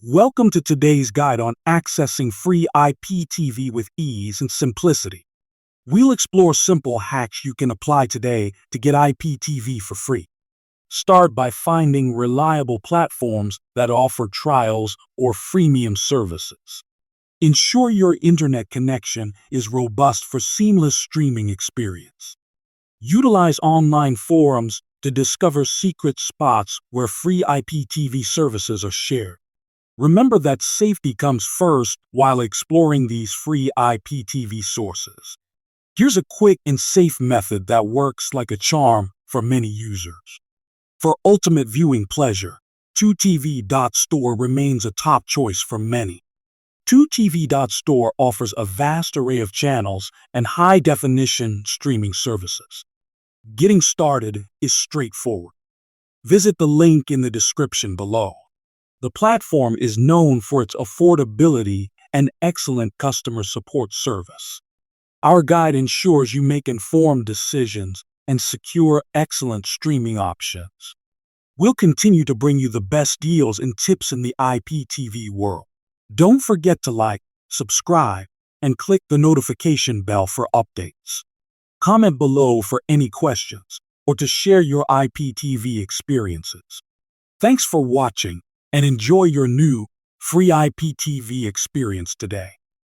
Welcome to today's guide on accessing free IPTV with ease and simplicity. We'll explore simple hacks you can apply today to get IPTV for free. Start by finding reliable platforms that offer trials or freemium services. Ensure your internet connection is robust for seamless streaming experience. Utilize online forums to discover secret spots where free IPTV services are shared. Remember that safety comes first while exploring these free IPTV sources. Here's a quick and safe method that works like a charm for many users. For ultimate viewing pleasure, 2TV.store remains a top choice for many. 2TV.store offers a vast array of channels and high-definition streaming services. Getting started is straightforward. Visit the link in the description below. The platform is known for its affordability and excellent customer support service. Our guide ensures you make informed decisions and secure excellent streaming options. We'll continue to bring you the best deals and tips in the IPTV world. Don't forget to like, subscribe, and click the notification bell for updates. Comment below for any questions or to share your IPTV experiences. Thanks for watching and enjoy your new free IPTV experience today.